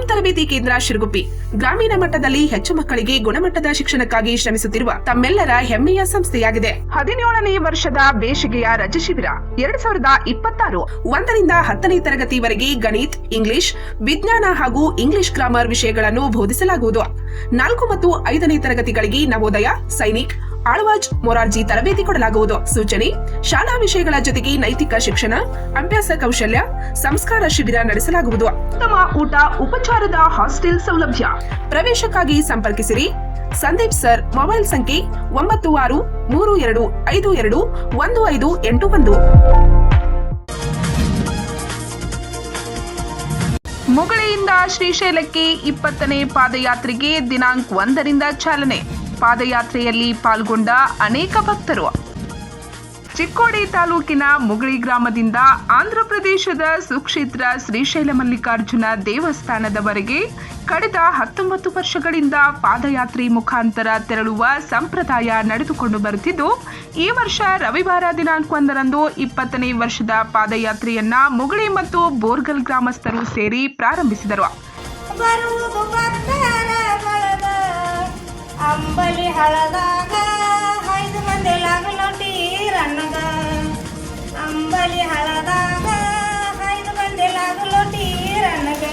School ತರಬೇತಿ ಕೇಂದ್ರ ಶಿರಗುಪ್ಪಿ ಗ್ರಾಮೀಣ ಮಟ್ಟದಲ್ಲಿ ಹೆಚ್ಚು ಮಕ್ಕಳಿಗೆ ಗುಣಮಟ್ಟದ ಶಿಕ್ಷಣಕ್ಕಾಗಿ ಶ್ರಮಿಸುತ್ತಿರುವ ತಮ್ಮೆಲ್ಲರ ಹೆಮ್ಮೆಯ ಸಂಸ್ಥೆಯಾಗಿದೆ. 17ನೇ ವರ್ಷದ ಬೇಸಿಗೆಯ ರಜೆ ಶಿಬಿರ 2026 1ರಿಂದ 10ನೇ ತರಗತಿವರೆಗೆ ಗಣಿತ, ಇಂಗ್ಲಿಷ್, ವಿಜ್ಞಾನ ಹಾಗೂ ಇಂಗ್ಲಿಷ್ ಗ್ರಾಮರ್ ವಿಷಯಗಳನ್ನು ಬೋಧಿಸಲಾಗುವುದು. 4 ಮತ್ತು 5ನೇ ತರಗತಿಗಳಿಗೆ ನವೋದಯ, ಸೈನಿಕ್, ಆಳ್ವಾಜ್, ಮೊರಾರ್ಜಿ ತರಬೇತಿ ಕೊಡಲಾಗುವುದು. ಸೂಚನೆ: ಶಾಲಾ ವಿಷಯಗಳ ಜೊತೆಗೆ ನೈತಿಕ ಶಿಕ್ಷಣ, ಅಭ್ಯಾಸ ಕೌಶಲ್ಯ, ಸಂಸ್ಕಾರ ಶಿಬಿರ ನಡೆಸಲಾಗುವುದು. ಉತ್ತಮ ಊಟ, ಉಪಚಾರದ ಹಾಸ್ಟೆಲ್ ಸೌಲಭ್ಯ. ಪ್ರವೇಶಕ್ಕಾಗಿ ಸಂಪರ್ಕಿಸಿರಿ. ಸಂದೀಪ್ ಸರ್. ಮೊಬೈಲ್ ಸಂಖ್ಯೆ 9632521581. ಮುಗಳಿಯಿಂದ ಶ್ರೀಶೈಲಕ್ಕೆ 20ನೇ ಪಾದಯಾತ್ರೆಗೆ ದಿನಾಂಕ 1ರಿಂದ ಚಾಲನೆ. ಪಾದಯಾತ್ರೆಯಲ್ಲಿ ಪಾಲ್ಗೊಂಡ ಅನೇಕ ಭಕ್ತರು. ಚಿಕ್ಕೋಡಿ ತಾಲೂಕಿನ ಮುಗಳಿ ಗ್ರಾಮದಿಂದ ಆಂಧ್ರಪ್ರದೇಶದ ಸುಕ್ಷೇತ್ರ ಶ್ರೀಶೈಲ ಮಲ್ಲಿಕಾರ್ಜುನ ದೇವಸ್ಥಾನದವರೆಗೆ ಕಳೆದ 19 ವರ್ಷಗಳಿಂದ ಪಾದಯಾತ್ರೆ ಮುಖಾಂತರ ತೆರಳುವ ಸಂಪ್ರದಾಯ ನಡೆದುಕೊಂಡು ಬರುತ್ತಿದ್ದು, ಈ ವರ್ಷ ರವಿವಾರ ದಿನಾಂಕ 1ರಂದು 20ನೇ ವರ್ಷದ ಪಾದಯಾತ್ರೆಯನ್ನ ಮುಗಳಿ ಮತ್ತು ಬೋರ್ಗಲ್ ಗ್ರಾಮಸ್ಥರು ಸೇರಿ ಪ್ರಾರಂಭಿಸಿದರು. ಅಂಬಲಿ ಹಳದಾಗ 5 ಮಂದಿ ಲಾಗಲೋಟಿ ರನ್ನಗ. ಅಂಬಲಿ ಹಳದಾಗ 5 ಮಂದಿ ಲಾಗಲೋಟಿ ರನ್ನಗ.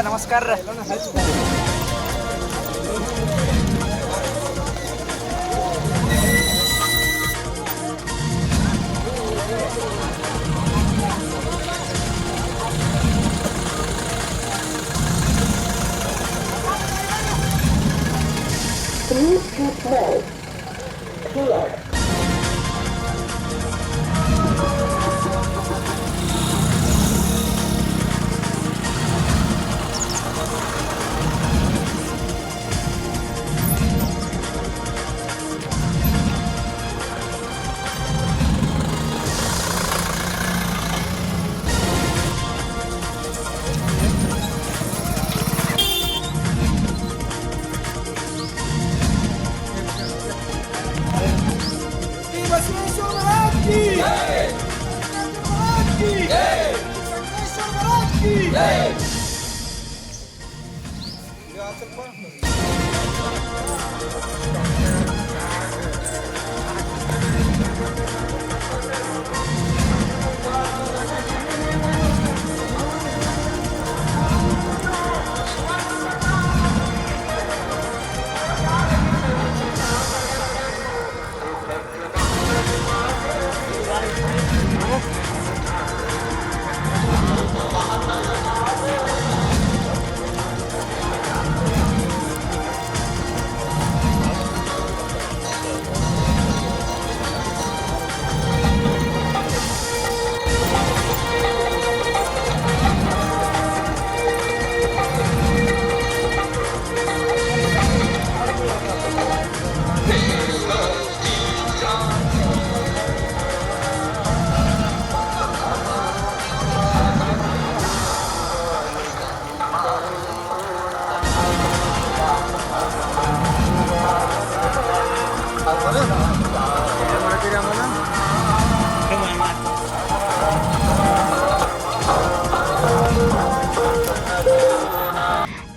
ನಮಸ್ಕಾರ.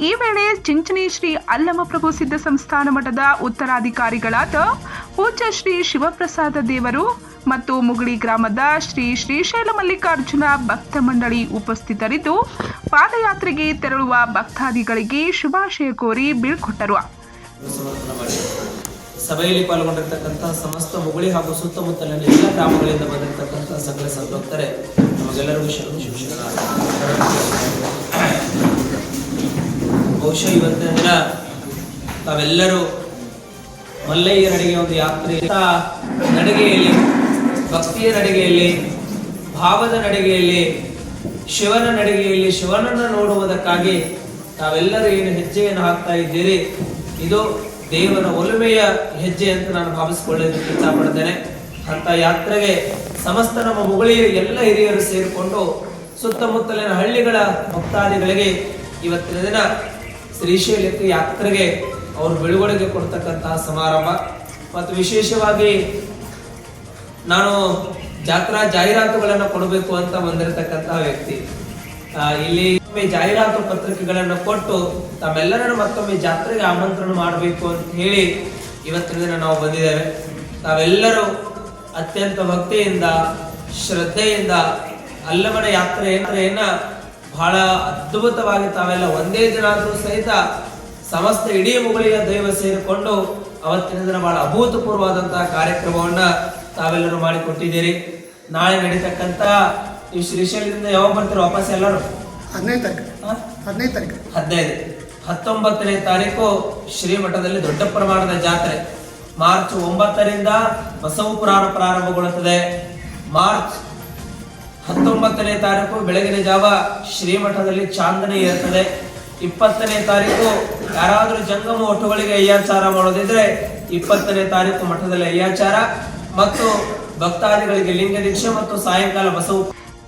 ಈ ವೇಳೆ ಚಿಂಚಣಿ ಶ್ರೀ ಅಲ್ಲಮಪ್ರಭು ಸಿದ್ಧ ಸಂಸ್ಥಾನ ಮಠದ ಉತ್ತರಾಧಿಕಾರಿಗಳಾದ ಪೂಜ್ಯ ಶ್ರೀ ಶಿವಪ್ರಸಾದ ದೇವರು ಮತ್ತು ಮುಗಳಿ ಗ್ರಾಮದ ಶ್ರೀ ಶ್ರೀಶೈಲ ಮಲ್ಲಿಕಾರ್ಜುನ ಭಕ್ತ ಮಂಡಳಿ ಉಪಸ್ಥಿತರಿದ್ದು ಪಾದಯಾತ್ರೆಗೆ ತೆರಳುವ ಭಕ್ತಾದಿಗಳಿಗೆ ಶುಭಾಶಯ ಕೋರಿ ಬೀಳ್ಕೊಟ್ಟರು. ಸಭೆಯಲ್ಲಿ ಪಾಲ್ಗೊಂಡಿರ್ತಕ್ಕಂಥ ಸಮಸ್ತ ಮುಗಳಿ ಹಾಗೂ ಸುತ್ತಮುತ್ತಲಿನ ಎಲ್ಲ ಗ್ರಾಮಗಳಿಂದ ಬಂದಿರತಕ್ಕಂಥ ಸಕಲ ಸದ್ಭಕ್ತರೇ, ನಮಗೆಲ್ಲರಿಗೂ ಶಿಕ್ಷಕರ ಬಹುಶಃ ಇವತ್ತಿನ ದಿನ ತಾವೆಲ್ಲರೂ ಮಲ್ಲಯ್ಯ ನಡಿಗೆ ಒಂದು ಯಾತ್ರೆ ನಡಿಗೆಯಲ್ಲಿ, ಭಕ್ತಿಯ ನಡಿಗೆಯಲ್ಲಿ, ಭಾವದ ನಡಿಗೆಯಲ್ಲಿ, ಶಿವನ ನಡಿಗೆಯಲ್ಲಿ ಶಿವನನ್ನು ನೋಡುವುದಕ್ಕಾಗಿ ತಾವೆಲ್ಲರೂ ಏನು ಹೆಜ್ಜೆಯನ್ನು ಹಾಕ್ತಾ ಇದ್ದೀರಿ, ಇದು ದೇವರ ಒಲುಮೆಯ ಹೆಜ್ಜೆ ಅಂತ ನಾನು ಭಾವಿಸಿಕೊಳ್ಳೋದಕ್ಕೆ ಇಚ್ಛಪಡ್ತೇನೆ. ಅಂತ ಯಾತ್ರೆಗೆ ಸಮಸ್ತ ನಮ್ಮ ಮುಗಳಿಯ ಎಲ್ಲ ಹಿರಿಯರು ಸೇರಿಕೊಂಡು ಸುತ್ತಮುತ್ತಲಿನ ಹಳ್ಳಿಗಳ ಭಕ್ತಾದಿಗಳಿಗೆ ಇವತ್ತಿನ ದಿನ ಶ್ರೀಶೈಲಕ್ಕೆ ಯಾತ್ರೆಗೆ ಅವರು ಬಿಡುಗಡೆಗೆ ಕೊಡ್ತಕ್ಕಂತಹ ಸಮಾರಂಭ. ಮತ್ತು ವಿಶೇಷವಾಗಿ ನಾನು ಜಾತ್ರಾ ಜಾಹೀರಾತುಗಳನ್ನು ಕೊಡಬೇಕು ಅಂತ ಬಂದಿರತಕ್ಕಂತಹ ವ್ಯಕ್ತಿ. ಇಲ್ಲಿ ಜಾಹೀರಾತು ಪತ್ರಿಕೆಗಳನ್ನು ಕೊಟ್ಟು ತಮ್ಮೆಲ್ಲರನ್ನು ಮತ್ತೊಮ್ಮೆ ಜಾತ್ರೆಗೆ ಆಮಂತ್ರಣ ಮಾಡಬೇಕು ಅಂತ ಹೇಳಿ ಇವತ್ತಿನ ದಿನ ನಾವು ಬಂದಿದ್ದೇವೆ. ತಾವೆಲ್ಲರೂ ಅತ್ಯಂತ ಭಕ್ತಿಯಿಂದ, ಶ್ರದ್ಧೆಯಿಂದ ಅಲ್ಲಮನ ಯಾತ್ರೆಯನ್ನ ಬಹಳ ಅದ್ಭುತವಾಗಿ ತಾವೆಲ್ಲ ಒಂದೇ ದಿನ ಆದರೂ ಸಹಿತ ಸಮಸ್ತ ಇಡೀ ಮುಗಳಿಯ ದೈವ ಸೇರಿಕೊಂಡು ಅವತ್ತಿನ ದಿನ ಬಹಳ ಅಭೂತಪೂರ್ವವಾದಂತಹ ಕಾರ್ಯಕ್ರಮವನ್ನ ತಾವೆಲ್ಲರೂ ಮಾಡಿಕೊಟ್ಟಿದ್ದೀರಿ. ನಾಳೆ ನಡೀತಕ್ಕಂತ ಈ ಶ್ರೀಶೈಲದಿಂದ ಯಾವಾಗ ಬರ್ತೀರೋ ವಾಪಸ್ ಎಲ್ಲರೂ? 19ನೇ ತಾರೀಕು ಶ್ರೀಮಠದಲ್ಲಿ ದೊಡ್ಡ ಪ್ರಮಾಣದ ಜಾತ್ರೆ. ಮಾರ್ಚ್ 9ರಿಂದ ಬಸವ ಪುರಾಣ ಪ್ರಾರಂಭಗೊಳ್ಳುತ್ತದೆ. ಮಾರ್ಚ್ 19ನೇ ತಾರೀಕು ಬೆಳಗಿನ ಜಾವ ಶ್ರೀಮಠದಲ್ಲಿ ಚಾಂದನಿ ಇರುತ್ತದೆ. 20ನೇ ತಾರೀಕು ಯಾರಾದರೂ ಜಂಗಮ ಒಟ್ಟುಗಳಿಗೆ ಅಯ್ಯಾಚಾರ ಮಾಡೋದಿದ್ರೆ 20ನೇ ತಾರೀಕು ಮಠದಲ್ಲಿ ಅಯ್ಯಾಚಾರ ಮತ್ತು ಭಕ್ತಾದಿಗಳಿಗೆ ಲಿಂಗ ದೀಕ್ಷೆ ಮತ್ತು ಸಾಯಂಕಾಲ ಬಸವ.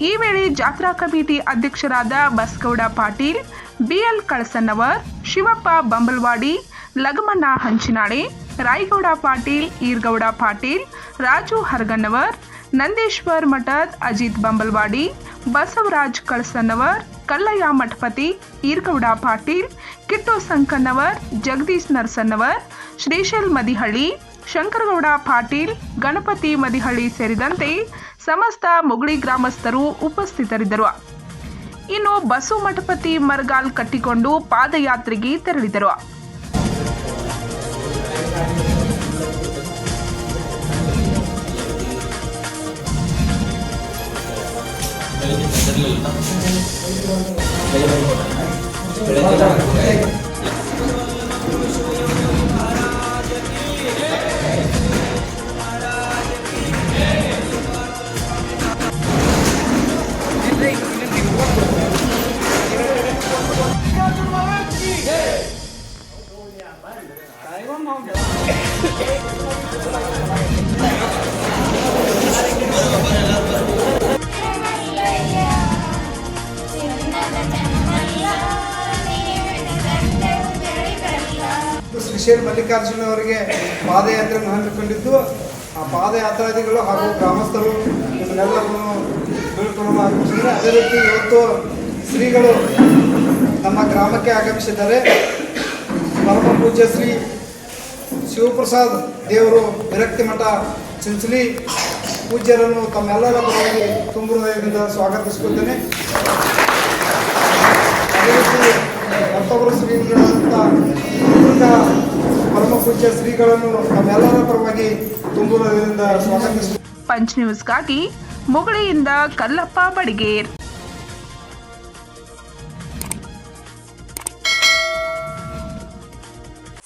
ಈ ವೇಳೆ ಜಾತ್ರಾ ಕಮಿಟಿ ಅಧ್ಯಕ್ಷರಾದ ಬಸಗೌಡ ಪಾಟೀಲ್, ಬಿಎಲ್ ಕಳಸನ್ನವರ್, ಶಿವಪ್ಪ ಬಂಬಲ್ವಾಡಿ, ಲಗಮಣ್ಣ ಹಂಚಿನಾಳೆ, ರಾಯಗೌಡ ಪಾಟೀಲ್, ಈರ್ಗೌಡ ಪಾಟೀಲ್, ರಾಜು ಹರಗನ್ನವರ್, ನಂದೇಶ್ವರ್ ಮಠದ್, ಅಜಿತ್ ಬಂಬಲ್ವಾಡಿ, ಬಸವರಾಜ್ ಕಳಸನ್ನವರ್, ಕಲ್ಲಯ್ಯ ಮಠಪತಿ, ಈರ್ಗೌಡ ಪಾಟೀಲ್, ಕಿಟ್ಟು ಸಂಕನ್ನವರ್, ಜಗದೀಶ್ ನರಸನ್ನವರ್, ಶ್ರೀಶೈಲ್ ಮದಿಹಳ್ಳಿ, ಶಂಕರಗೌಡ ಪಾಟೀಲ್, ಗಣಪತಿ ಮದಿಹಳ್ಳಿ ಸೇರಿದಂತೆ ಸಮಸ್ತ ಮುಗುಳಿ ಗ್ರಾಮಸ್ಥರು ಉಪಸ್ಥಿತರಿದ್ದರು. ಇನ್ನು ಬಸು ಮಠಪತಿ ಮರಗಾಲ್ ಕಟ್ಟಿಕೊಂಡು ಪಾದಯಾತ್ರೆಗೆ ತೆರಳಿದರು. ಶ್ರೀಶೈಲ ಮಲ್ಲಿಕಾರ್ಜುನ ಅವರಿಗೆ ಪಾದಯಾತ್ರೆಯನ್ನು ಹಮ್ಮಿಕೊಂಡಿದ್ದು, ಆ ಪಾದಯಾತ್ರಾದಿಗಳು ಹಾಗೂ ಗ್ರಾಮಸ್ಥರು ನಿಮ್ಮನ್ನೆಲ್ಲರನ್ನು ಬೀಳ್ಕೊಡುವ ಆಗಮಿಸಿದರೆ. ಅದೇ ರೀತಿ ಇವತ್ತು ಶ್ರೀಗಳು ನಮ್ಮ ಗ್ರಾಮಕ್ಕೆ ಆಗಮಿಸಿದ್ದಾರೆ. ಪರಮ ಪೂಜ್ಯ ಶ್ರೀ ಶಿವಪ್ರಸಾದ್ ದೇವರು ವಿರಕ್ತಿ ಮಠ ಚಿಂಚಲಿ ಪೂಜ್ಯರನ್ನು ತಮ್ಮೆಲ್ಲರ ಪರವಾಗಿ ತುಂಬ ಹೃದಯದಿಂದ ಸ್ವಾಗತಿಸುತ್ತೇನೆ. ಅದೇ ರೀತಿ ಮತ್ತೊಬ್ಬರು ಶ್ರೀಗಳಂತ ಪರಮ ಪೂಜ್ಯ ಶ್ರೀಗಳನ್ನು ತಮ್ಮೆಲ್ಲರ ಪರವಾಗಿ ತುಂಬ ಹೃದಯದಿಂದ ಸ್ವಾಗತಿಸುತ್ತೇನೆ. ಪಂಚ್ ನ್ಯೂಸ್ಗಾಗಿ ಮುಗಳಿಯಿಂದ ಕಲ್ಲಪ್ಪ ಬಡಿಗೇರ್.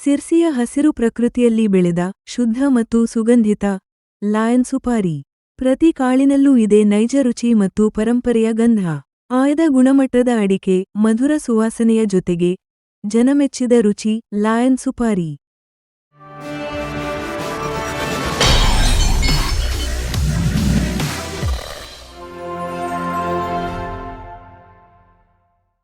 ಸಿರ್ಸಿಯ ಹಸಿರು ಪ್ರಕೃತಿಯಲ್ಲಿ ಬೆಳೆದ ಶುದ್ಧ ಮತ್ತು ಸುಗಂಧಿತ ಲಯನ್ ಸುಪಾರಿ. ಪ್ರತಿ ಕಾಳಿನಲ್ಲೂ ಇದೆ ನೈಜ ರುಚಿ ಮತ್ತು ಪರಂಪರೆಯ ಗಂಧ. ಆಯ್ದ ಗುಣಮಟ್ಟದ ಅಡಿಕೆ, ಮಧುರ ಸುವಾಸನೆಯ ಜೊತೆಗೆ ಜನಮೆಚ್ಚಿದ ರುಚಿ ಲಯನ್ ಸುಪಾರಿ.